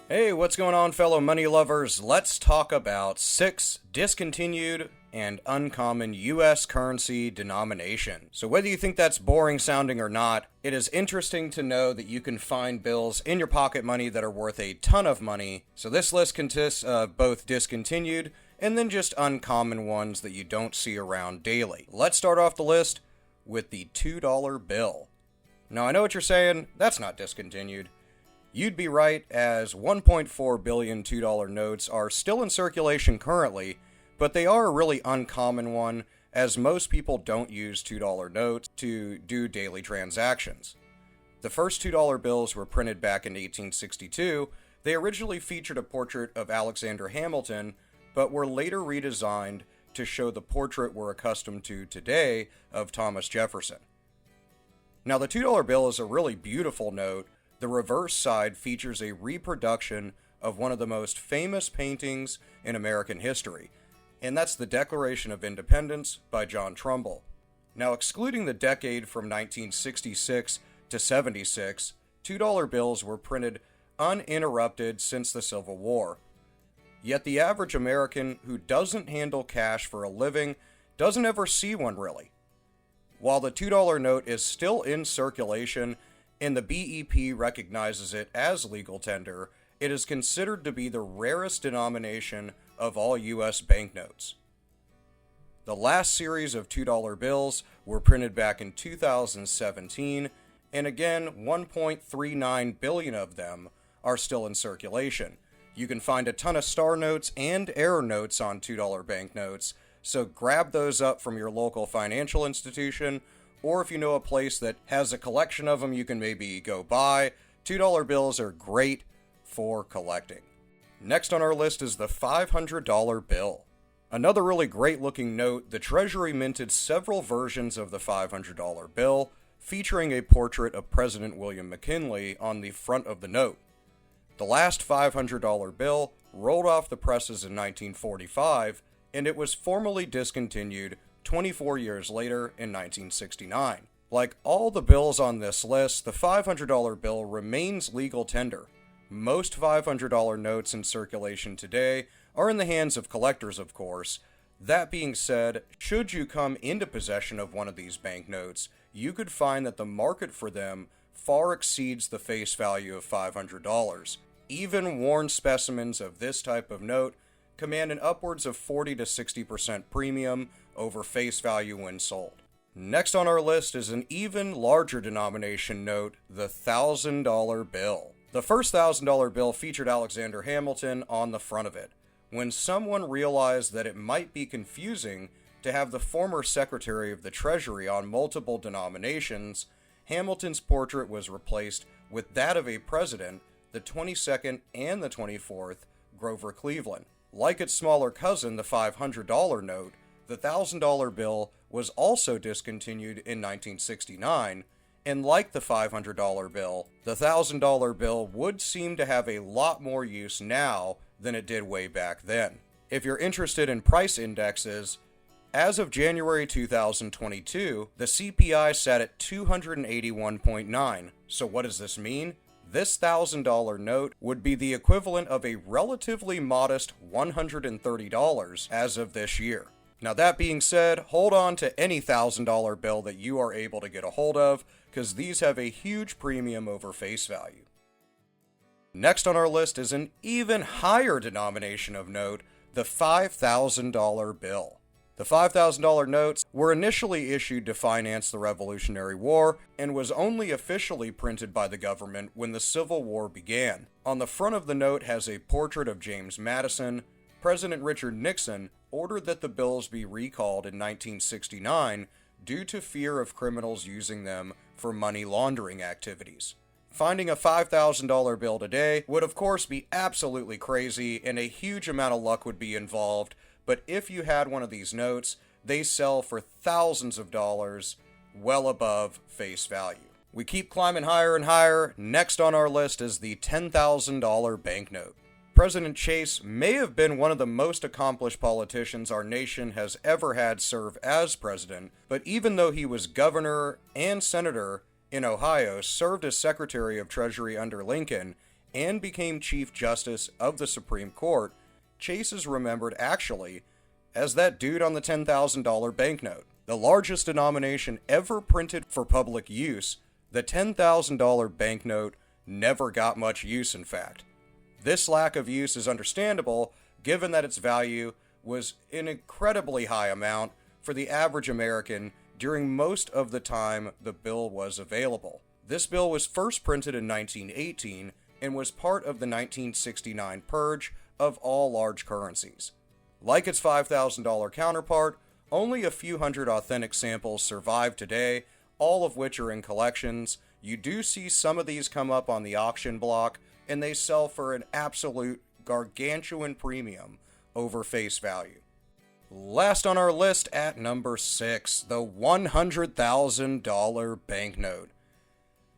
Hey, what's going on, fellow money lovers? Let's talk about 6 discontinued and uncommon US currency denomination. So whether you think that's boring sounding or not, it is interesting to know that you can find bills in your pocket money that are worth a ton of money. So this list consists of both discontinued and then just uncommon ones that you don't see around daily. Let's start off the list with the $2 bill. Now I know what you're saying, that's not discontinued. You'd be right, as 1.4 billion $2 notes are still in circulation currently, but they are a really uncommon one, as most people don't use $2 notes to do daily transactions. The first $2 bills were printed back in 1862. They originally featured a portrait of Alexander Hamilton, but were later redesigned to show the portrait we're accustomed to today of Thomas Jefferson. Now, the $2 bill is a really beautiful note. The reverse side features a reproduction of one of the most famous paintings in American history, and that's the Declaration of Independence by John Trumbull. Now, excluding the decade from 1966 to 76, $2 bills were printed uninterrupted since the Civil War. Yet the average American who doesn't handle cash for a living doesn't ever see one really. While the $2 note is still in circulation, and the BEP recognizes it as legal tender, it is considered to be the rarest denomination of all U.S. banknotes. The last series of $2 bills were printed back in 2017, and again, 1.39 billion of them are still in circulation. You can find a ton of star notes and error notes on $2 banknotes, so grab those up from your local financial institution, or if you know a place that has a collection of them you can maybe go buy. $2 bills are great for collecting. Next on our list is the $500 bill. Another really great looking note, the Treasury minted several versions of the $500 bill, featuring a portrait of President William McKinley on the front of the note. The last $500 bill rolled off the presses in 1945, and it was formally discontinued 24 years later in 1969. Like all the bills on this list, the $500 bill remains legal tender. Most $500 notes in circulation today are in the hands of collectors, of course. That being said, should you come into possession of one of these banknotes, you could find that the market for them far exceeds the face value of $500. Even worn specimens of this type of note command an upwards of 40 to 60% premium over face value when sold. Next on our list is an even larger denomination note, the $1,000 bill. The first $1,000 bill featured Alexander Hamilton on the front of it. When someone realized that it might be confusing to have the former Secretary of the Treasury on multiple denominations, Hamilton's portrait was replaced with that of a president, the 22nd and the 24th, Grover Cleveland. Like its smaller cousin, the $500 note, the $1,000 bill was also discontinued in 1969, and like the $500 bill, the $1,000 bill would seem to have a lot more use now than it did way back then. If you're interested in price indexes, as of January 2022, the CPI sat at 281.9. So what does this mean? This $1,000 note would be the equivalent of a relatively modest $130 as of this year. Now that being said, hold on to any $1,000 bill that you are able to get a hold of, because these have a huge premium over face value. Next on our list is an even higher denomination of note, the $5,000 bill. The $5,000 notes were initially issued to finance the Revolutionary War and was only officially printed by the government when the Civil War began. On the front of the note has a portrait of James Madison. President Richard Nixon ordered that the bills be recalled in 1969 due to fear of criminals using them for money laundering activities. Finding a $5,000 bill today would of course be absolutely crazy, and a huge amount of luck would be involved. But if you had one of these notes, they sell for thousands of dollars, well above face value. We keep climbing higher and higher. Next on our list is the $10,000 banknote. President Chase may have been one of the most accomplished politicians our nation has ever had serve as president, but even though he was governor and senator in Ohio, served as Secretary of Treasury under Lincoln, and became Chief Justice of the Supreme Court, Chase is remembered actually as that dude on the $10,000 banknote. The largest denomination ever printed for public use, the $10,000 banknote never got much use, in fact. This lack of use is understandable given that its value was an incredibly high amount for the average American during most of the time the bill was available. This bill was first printed in 1918 and was part of the 1969 purge of all large currencies. Like its $5,000 counterpart, only a few hundred authentic samples survive today, all of which are in collections. You do see some of these come up on the auction block, and they sell for an absolute gargantuan premium over face value. Last on our list at number 6, the $100,000 banknote.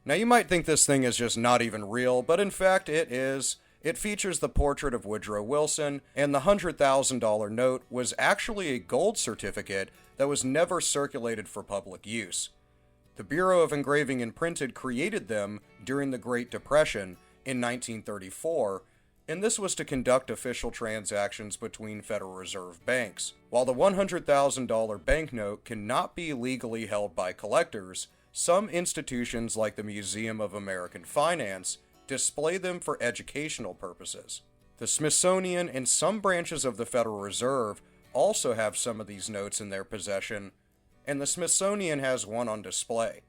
Now you might think this thing is just not even real, but in fact it is. It features the portrait of Woodrow Wilson, and the $100,000 note was actually a gold certificate that was never circulated for public use. The Bureau of Engraving and Printed created them during the Great Depression in 1934, and this was to conduct official transactions between Federal Reserve banks. While the $100,000 banknote cannot be legally held by collectors, some institutions like the Museum of American Finance display them for educational purposes. The Smithsonian and some branches of the Federal Reserve also have some of these notes in their possession, and the Smithsonian has one on display.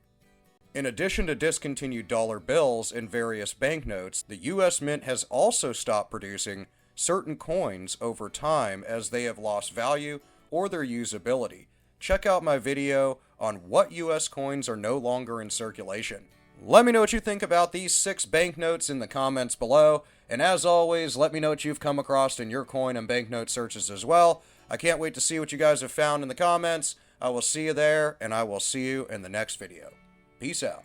In addition to discontinued dollar bills and various banknotes, the U.S. Mint has also stopped producing certain coins over time as they have lost value or their usability. Check out my video on what U.S. coins are no longer in circulation. Let me know what you think about these 6 banknotes in the comments below, and as always, let me know what you've come across in your coin and banknote searches as well. I can't wait to see what you guys have found in the comments. I will see you there, and I will see you in the next video. Peace out.